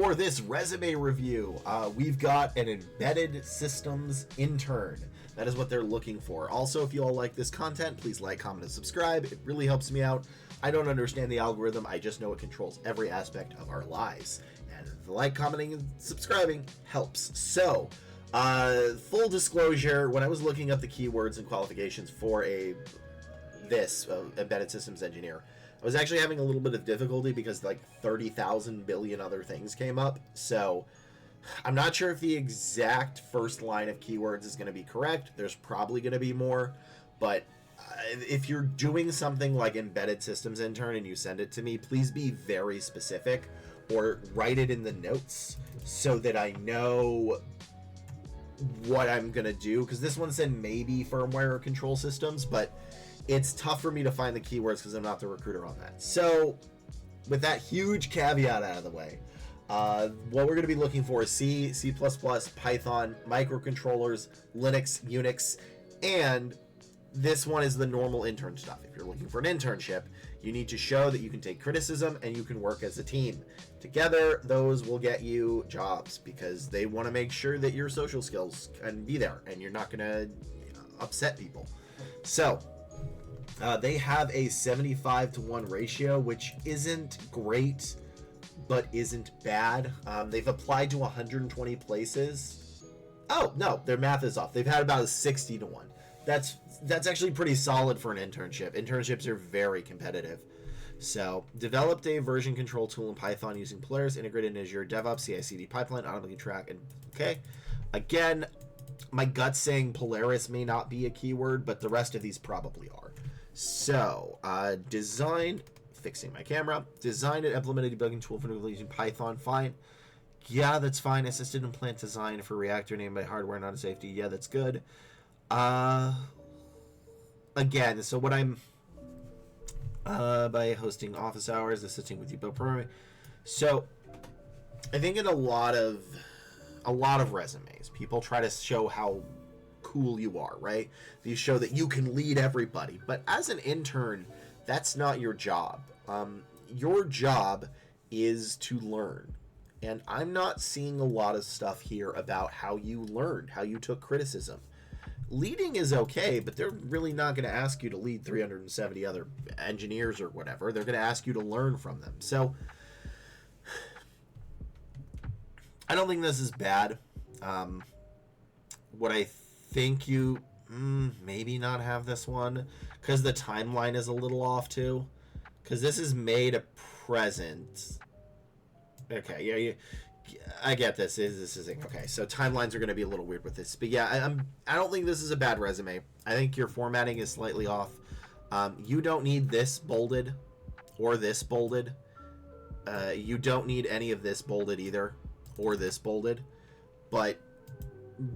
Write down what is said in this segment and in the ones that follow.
For this resume review, we've got an embedded systems intern. That is what they're looking for. Also, if you all like this content, please like, comment, and subscribe. It really helps me out. I don't understand the algorithm. I just know it controls every aspect of our lives. And the like, commenting, and subscribing helps. So, full disclosure, when I was looking up the keywords and qualifications for this embedded systems engineer, I was actually having a little bit of difficulty because like 30,000 billion other things came up. So I'm not sure if the exact first line of keywords is going to be correct. There's probably going to be more. But if you're doing something like embedded systems intern and you send it to me, please be very specific or write it in the notes so that I know what I'm going to do. Because this one said maybe firmware or control systems, but it's tough for me to find the keywords because I'm not the recruiter on that. So with that huge caveat out of the way, what we're going to be looking for is C, C++, Python, microcontrollers, Linux, Unix, and this one is the normal intern stuff. If you're looking for an internship, you need to show that you can take criticism and you can work as a team. Together, those will get you jobs because they want to make sure that your social skills can be there and you're not going to upset people. So they have a 75-to-1 ratio, which isn't great, but isn't bad. They've applied to 120 places. Oh, no, their math is off. They've had about a 60-to-1. That's actually pretty solid for an internship. Internships are very competitive. So, developed a version control tool in Python using Polaris, integrated in Azure DevOps, CI/CD pipeline, automatically track, and okay. Again, my gut's saying Polaris may not be a keyword, but the rest of these probably are. So, designed, fixing my camera, designed and implemented a debugging tool for using Python, fine. Yeah, that's fine. Assisted in plant design for reactor named by hardware, not a safety. Yeah, that's good. Again, so what I'm, by hosting office hours, assisting with debug programming. So, I think in a lot of resumes, people try to show how cool you are, right? You show that you can lead everybody, but as an intern, that's not your job. Your job is to learn, and I'm not seeing a lot of stuff here about how you learned, how you took criticism. Leading is okay, but they're really not going to ask you to lead 370 other engineers or whatever. They're going to ask you to learn from them. So I don't think this is bad. What I think you maybe not have this one because the timeline is a little off too, because this is May to present. Okay, yeah, I get this. This is okay. So timelines are going to be a little weird with this, but yeah, I don't think this is a bad resume. I think your formatting is slightly off. You don't need this bolded or this bolded. You don't need any of this bolded either or this bolded, but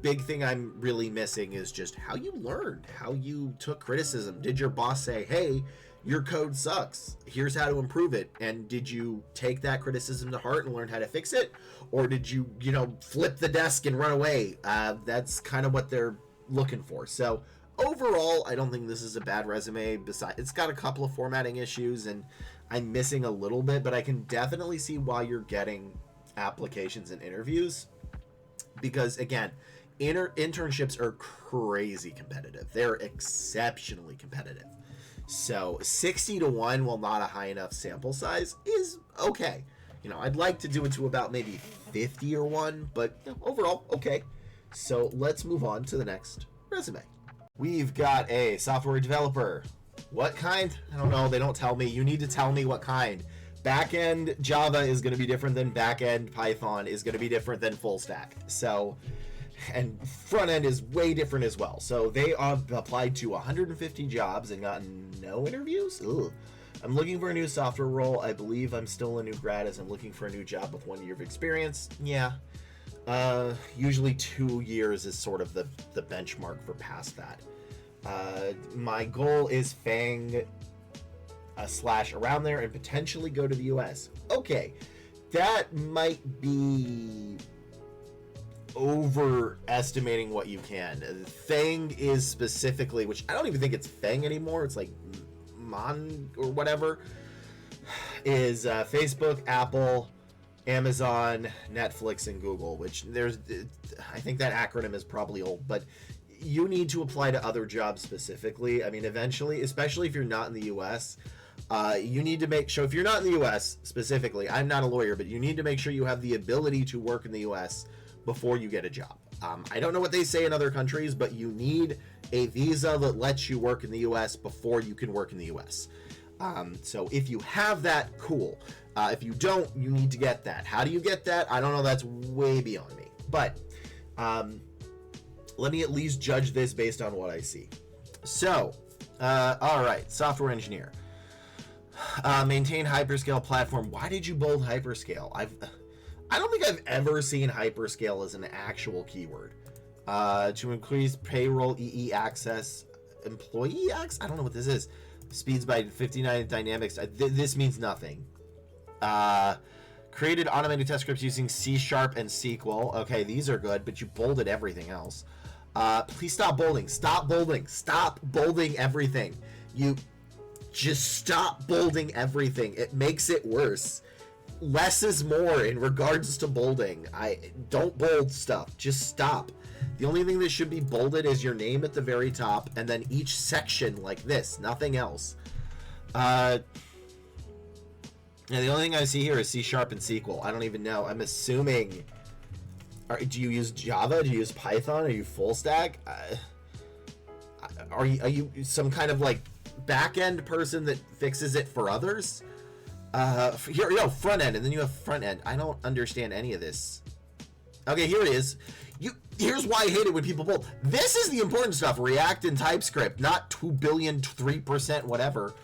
big thing I'm really missing is just how you learned, how you took criticism. Did your boss say, hey, your code sucks, here's how to improve it? And did you take that criticism to heart and learn how to fix it? Or did you, flip the desk and run away? That's kind of what they're looking for. So overall, I don't think this is a bad resume. Besides, it's got a couple of formatting issues and I'm missing a little bit, but I can definitely see why you're getting applications and interviews. Because again, internships are crazy competitive. They're exceptionally competitive. So 60-to-1, while not a high enough sample size, is okay. I'd like to do it to about maybe 50-to-1, but overall, okay. So let's move on to the next resume. We've got a software developer. What kind? I don't know. They don't tell me. You need to tell me what kind. Backend Java is going to be different than backend Python is going to be different than full stack. So, and front end is way different as well. So they applied to 150 jobs and gotten no interviews. Ugh. I'm looking for a new software role. I believe I'm still a new grad as I'm looking for a new job with 1 year of experience. Yeah. Usually 2 years is sort of the benchmark for past that. My goal is FAANG / around there and potentially go to the US. Okay, that might be overestimating what you can. FAANG is specifically, which I don't even think it's FAANG anymore, it's like MON or whatever, is Facebook, Apple, Amazon, Netflix, and Google, which I think that acronym is probably old, but you need to apply to other jobs specifically. I mean, eventually, especially if you're not in the US, you need to make sure, if you're not in the US specifically, I'm not a lawyer, but you need to make sure you have the ability to work in the US before you get a job. I don't know what they say in other countries, but you need a visa that lets you work in the US before you can work in the US. So if you have that, cool. If you don't, you need to get that. How do you get that? I don't know. That's way beyond me. But let me at least judge this based on what I see. So, all right, software engineer. Maintain hyperscale platform. Why did you bold hyperscale? I don't think I've ever seen hyperscale as an actual keyword. To increase payroll, EE access, employee access. I don't know what this is. Speeds by 59 dynamics. This means nothing. Created automated test scripts using C# and SQL. Okay, these are good, but you bolded everything else. Please stop bolding. Stop bolding. Stop bolding everything. You just stop bolding everything. It makes it worse. Less is more in regards to bolding. Don't bold stuff. Just stop. The only thing that should be bolded is your name at the very top, and then each section like this. Nothing else. Yeah, the only thing I see here is C# and SQL. I don't even know. I'm assuming. Do you use Java? Do you use Python? Are you full stack? Are you some kind of like back-end person that fixes it for others? Here, front end, and then you have front end. I don't understand any of this. Okay, here it is. Here's why I hate it when people bold. This is the important stuff. React and TypeScript, not 2 billion, 3%, whatever.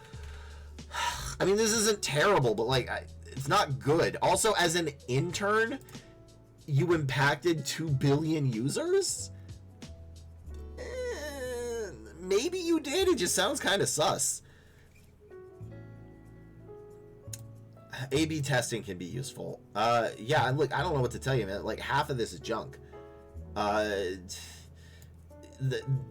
I mean, this isn't terrible, but like, it's not good. Also, as an intern, you impacted 2 billion users? Maybe you did. It just sounds kind of sus. A/B testing can be useful. Yeah, look, I don't know what to tell you, man. Like, half of this is junk.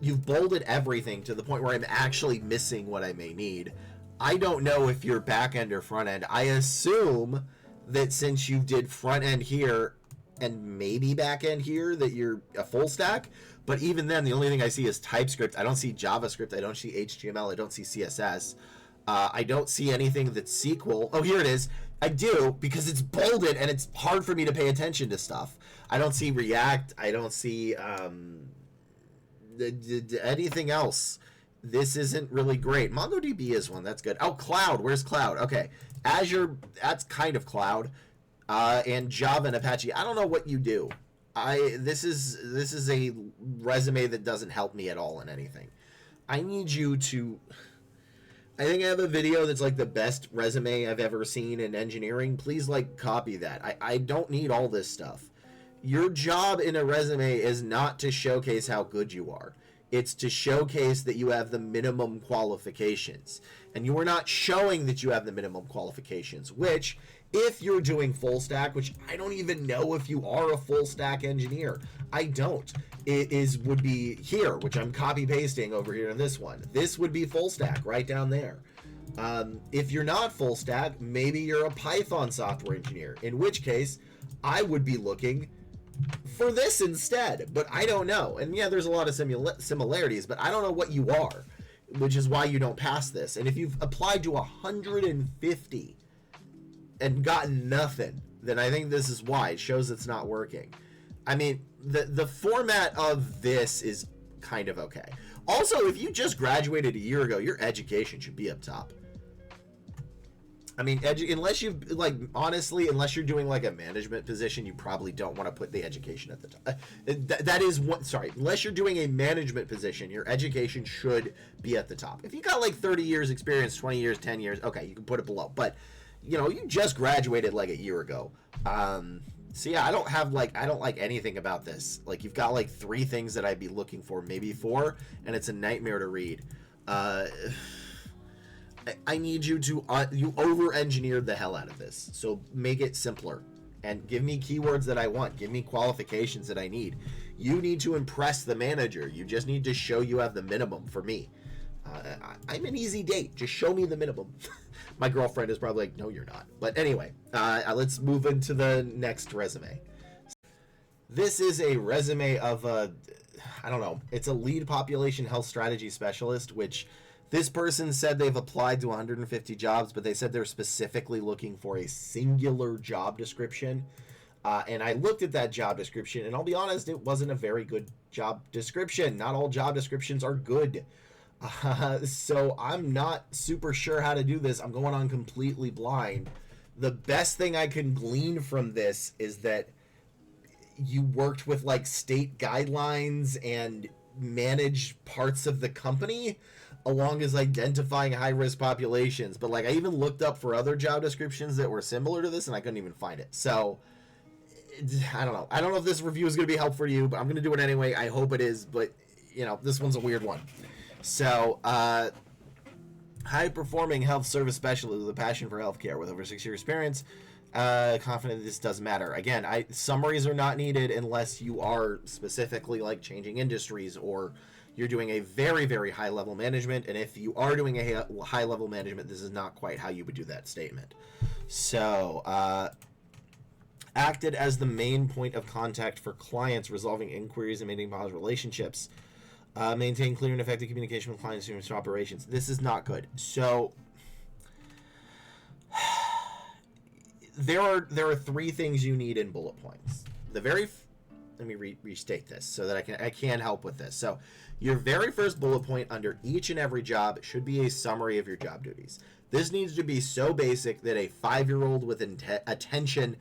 You've bolded everything to the point where I'm actually missing what I may need. I don't know if you're back end or front end. I assume that since you did front end here and maybe back end here, that you're a full stack. But even then, the only thing I see is TypeScript. I don't see JavaScript. I don't see HTML. I don't see CSS. I don't see anything that's SQL. Oh, here it is. I do, because it's bolded and it's hard for me to pay attention to stuff. I don't see React. I don't see anything else. This isn't really great. MongoDB is one. That's good. Oh, cloud. Where's cloud? Okay. Azure, that's kind of cloud. And Java and Apache. I don't know what you do. This is a resume that doesn't help me at all in anything. I need you to... I think I have a video that's like the best resume I've ever seen in engineering. Please like copy that. I don't need all this stuff. Your job in a resume is not to showcase how good you are. It's to showcase that you have the minimum qualifications. And you are not showing that you have the minimum qualifications, which, if you're doing full stack, which I don't even know if you are a full stack engineer. I don't. It would be here, which I'm copy pasting over here in this one. This would be full stack right down there. If you're not full stack, maybe you're a Python software engineer, in which case I would be looking for this instead, but I don't know. And yeah, there's a lot of similarities, but I don't know what you are, which is why you don't pass this. And if you've applied to 150 and gotten nothing, then I think this is why. It shows it's not working. I mean, the format of this is kind of okay. Also, if you just graduated a year ago, your education should be up top. I mean, unless you've, like, honestly, unless you're doing, like, a management position, you probably don't want to put the education at the top. That is what, sorry, unless you're doing a management position, your education should be at the top. If you got, like, 30 years experience, 20 years, 10 years, okay, you can put it below. But, you know, you just graduated, like, a year ago. So, yeah, I don't like anything about this. Like, you've got, like, 3 things that I'd be looking for, maybe 4, and it's a nightmare to read. I need you to, you over-engineered the hell out of this. So make it simpler and give me keywords that I want. Give me qualifications that I need. You need to impress the manager. You just need to show you have the minimum for me. I'm an easy date. Just show me the minimum. My girlfriend is probably like, no, you're not. But anyway, let's move into the next resume. This is a resume of a, I don't know, it's a lead population health strategy specialist, which this person said they've applied to 150 jobs, but they said they're specifically looking for a singular job description. And I looked at that job description, and I'll be honest, it wasn't a very good job description. Not all job descriptions are good. So I'm not super sure how to do this. I'm going on completely blind. The best thing I can glean from this is that you worked with like state guidelines and managed parts of the company along as identifying high-risk populations. But like I even looked up for other job descriptions that were similar to this, and I couldn't even find it. So I don't know. I don't know if this review is going to be helpful for you, but I'm going to do it anyway. I hope it is, but you know, this one's a weird one. So, high-performing health service specialist with a passion for healthcare with over 6 years experience. Confident this doesn't matter. Again, summaries are not needed unless you are specifically like changing industries or you're doing a very, very high-level management. And if you are doing a high-level management, this is not quite how you would do that statement. So, acted as the main point of contact for clients, resolving inquiries and maintaining positive relationships. Maintain clear and effective communication with clients and operations. This is not good. So there are three things you need in bullet points. Let me restate this so that I can help with this. So your very first bullet point under each and every job should be a summary of your job duties. This needs to be so basic that a 5-year-old with attention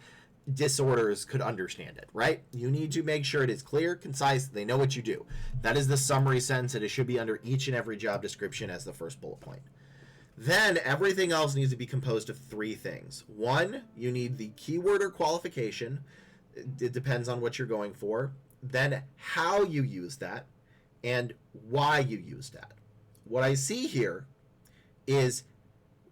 disorders could understand it, right? You need to make sure it is clear, concise, they know what you do. That is the summary sentence, and it should be under each and every job description as the first bullet point. Then everything else needs to be composed of three things. One, you need the keyword or qualification. It depends on what you're going for. Then how you use that and why you use that. What I see here is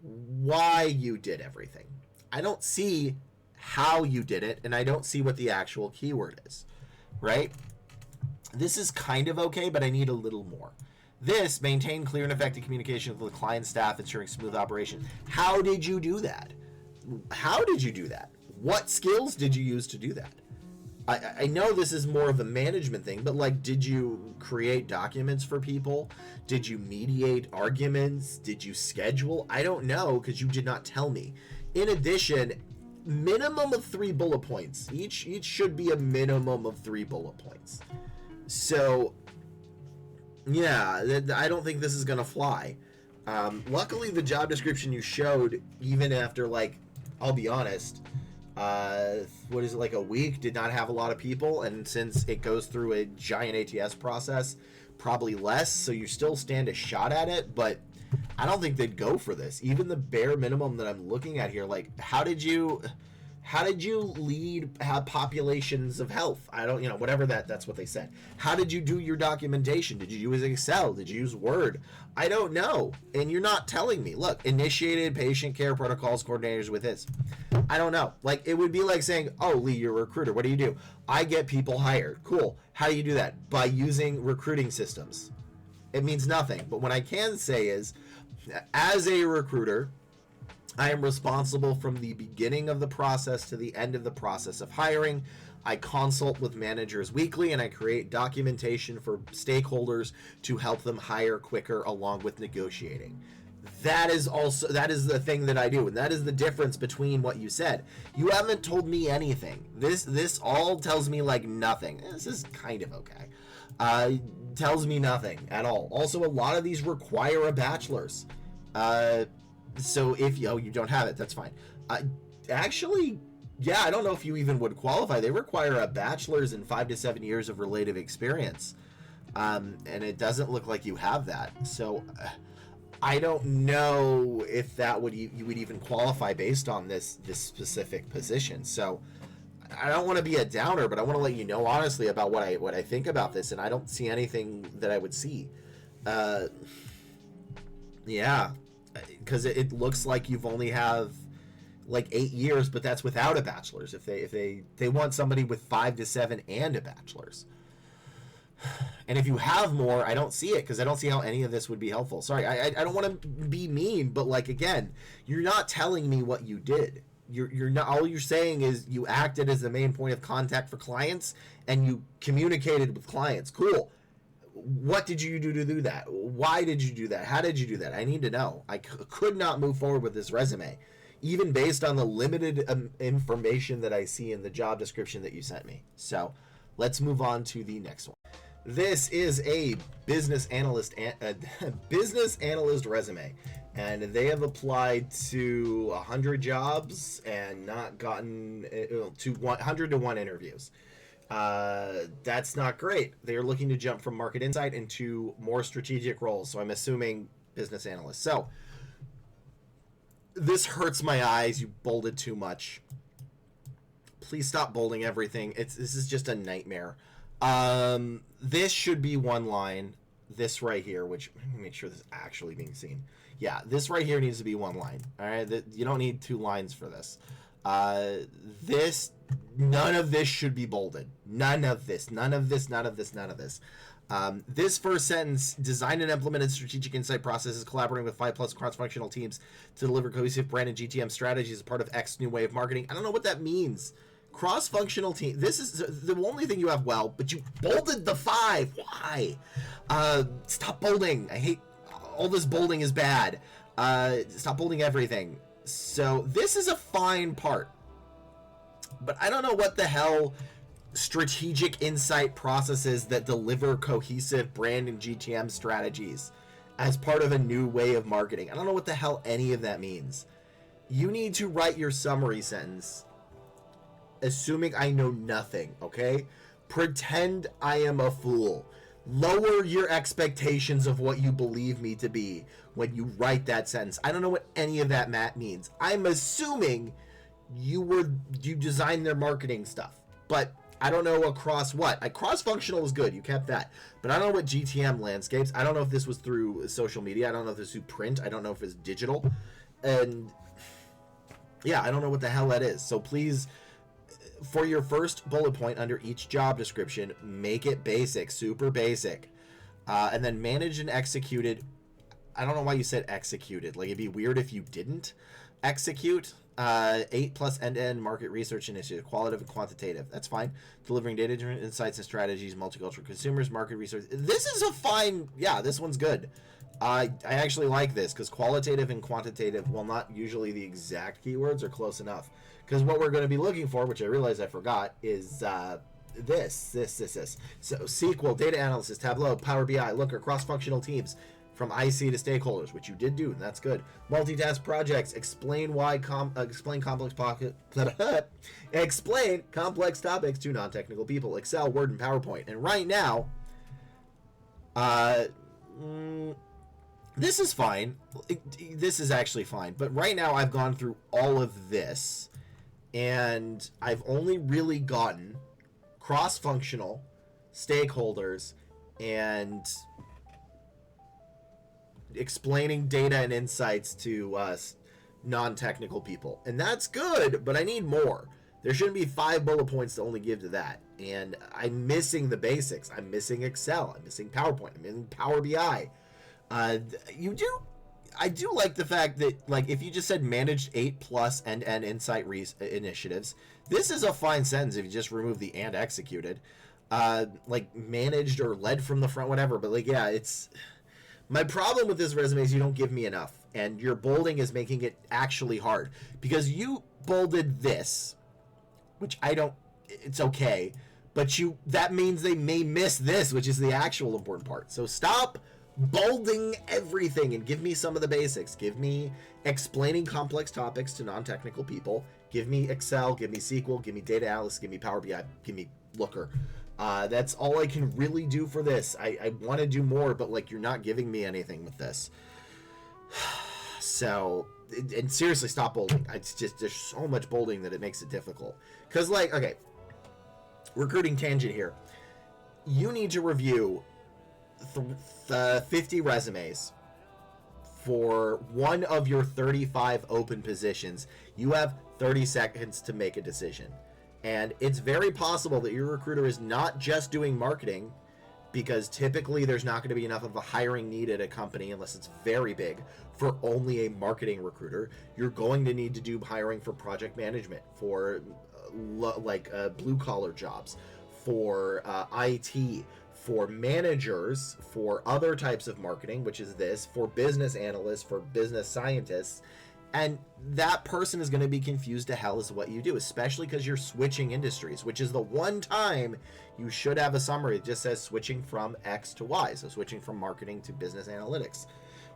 why you did everything. I don't see how you did it, and I don't see what the actual keyword is, right? This is kind of okay, but I need a little more. This, maintain clear and effective communication with the client staff, ensuring smooth operation. How did you do that? How did you do that? What skills did you use to do that? I know this is more of a management thing, but like, did you create documents for people? Did you mediate arguments? Did you schedule? I don't know, because you did not tell me. In addition, minimum of 3 bullet points. Each should be a minimum of 3 bullet points. So, yeah, I don't think this is going to fly. Luckily, the job description you showed, even after, like, I'll be honest, what is it, like a week, did not have a lot of people. And since it goes through a giant ATS process, probably less. So you still stand a shot at it, but I don't think they'd go for this. Even the bare minimum that I'm looking at here, like, how did you lead populations of health? I don't, whatever that's what they said. How did you do your documentation? Did you use Excel? Did you use Word? I don't know. And you're not telling me. Look, initiated patient care protocols coordinators with this. I don't know. Like, it would be like saying, oh, Lee, you're a recruiter. What do? I get people hired. Cool. How do you do that? By using recruiting systems. It means nothing. But what I can say is, as a recruiter, I am responsible from the beginning of the process to the end of the process of hiring. I consult with managers weekly, and I create documentation for stakeholders to help them hire quicker, along with negotiating. That is the thing that I do, and that is the difference between what you said. You haven't told me anything. This all tells me like nothing. This is kind of okay. Tells me nothing at all. Also, a lot of these require a bachelor's. So if you don't have it, that's fine. Actually, yeah, I don't know if you even would qualify. They require a bachelor's and 5 to 7 years of related experience. And it doesn't look like you have that. So I don't know if that you would even qualify based on this specific position. So I don't want to be a downer, but I want to let you know honestly about what I think about this, and I don't see anything that I would see. Yeah, because it looks like you've only have like 8 years, but that's without a bachelor's. If they want somebody with 5 to 7 and a bachelor's. And if you have more, I don't see it because I don't see how any of this would be helpful. Sorry, I don't want to be mean, but like, again, you're not telling me what you did. You're not, all you're saying is you acted as the main point of contact for clients and you communicated with clients. Cool. What did you do to do that? Why did you do that? How did you do that? I need to know. I could not move forward with this resume, even based on the limited information that I see in the job description that you sent me. So let's move on to the next one. This is a business analyst resume, and they have applied to 100 jobs and not gotten to 100 to 1 interviews. That's not great. They're looking to jump from market insight into more strategic roles, so I'm assuming business analyst. So this hurts my eyes. You bolded too much. Please stop bolding everything. This is just a nightmare. This should be one line. This right here, which let me make sure this is actually being seen. Yeah, this right here needs to be one line. All right, you don't need 2 lines for this. None of this should be bolded. None of this. None of this. None of this. None of this. This first sentence: design and implemented strategic insight processes, collaborating with 5+ cross-functional teams to deliver cohesive brand and GTM strategies as part of X new way of marketing. I don't know what that means. Cross-functional team. This is the only thing you have well, but you bolded the 5. Why? Stop bolding. I hate all this bolding is bad. Stop bolding everything. So this is a fine part, but I don't know what the hell strategic insight processes that deliver cohesive brand and GTM strategies as part of a new way of marketing. I don't know what the hell any of that means. You need to write your summary sentence assuming I know nothing, okay? Pretend I am a fool. Lower your expectations of what you believe me to be when you write that sentence. I don't know what any of that means. I'm assuming you designed their marketing stuff, but I don't know across what. Cross-functional is good. You kept that. But I don't know what GTM landscapes. I don't know if this was through social media. I don't know if this was through print. I don't know if it's digital. And yeah, I don't know what the hell that is. So please, for your first bullet point under each job description, make it basic, super basic. And then manage and executed. I don't know why you said executed. Like, it'd be weird if you didn't execute. 8+ end-to-end market research initiative, qualitative and quantitative. That's fine. Delivering data-driven insights and strategies, multicultural consumers, market research. This is a fine, yeah, this one's good. I actually like this because qualitative and quantitative, while not usually the exact keywords, are close enough. Because what we're going to be looking for, which I realized I forgot, is this. So SQL, data analysis, Tableau, Power BI, Looker, cross-functional teams, from IC to stakeholders, which you did do, and that's good. Multitask projects, explain complex topics to non-technical people. Excel, Word, and PowerPoint. And right now, this is fine. This is actually fine. But right now, I've gone through all of this, and I've only really gotten cross-functional, stakeholders, and explaining data and insights to non-technical people. And that's good, but I need more. There shouldn't be 5 bullet points to only give to that. And I'm missing the basics. I'm missing Excel. I'm missing PowerPoint. I'm missing Power BI. I do like the fact that, like, if you just said managed 8+ end-to-end insight initiatives, this is a fine sentence if you just remove the and executed. Like, managed or led from the front, whatever. But, like, yeah, it's... My problem with this resume is you don't give me enough, and your bolding is making it actually hard, because you bolded this, which I don't, it's okay, but that means they may miss this, which is the actual important part. So stop bolding everything and give me some of the basics. Give me explaining complex topics to non-technical people. Give me Excel, give me SQL, give me data analysis, give me Power BI, give me Looker. That's all I can really do for this. I want to do more, but, like, you're not giving me anything with this. So, and seriously, stop bolding. It's just, there's so much bolding that it makes it difficult. Because, like, okay, recruiting tangent here. You need to review 50 resumes for one of your 35 open positions. You have 30 seconds to make a decision. And it's very possible that your recruiter is not just doing marketing, because typically there's not going to be enough of a hiring need at a company unless it's very big for only a marketing recruiter. You're going to need to do hiring for project management, for blue collar jobs, for IT, for managers, for other types of marketing, which is this, for business analysts, for business scientists. And that person is going to be confused to hell as to what you do, especially because you're switching industries, which is the one time you should have a summary that just says switching from X to Y. So switching from marketing to business analytics,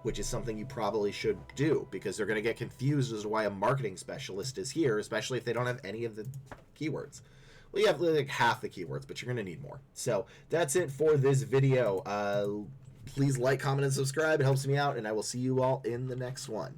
which is something you probably should do, because they're going to get confused as to why a marketing specialist is here, especially if they don't have any of the keywords. Well, you have like half the keywords, but you're going to need more. So that's it for this video. Please like, comment, and subscribe. It helps me out, and I will see you all in the next one.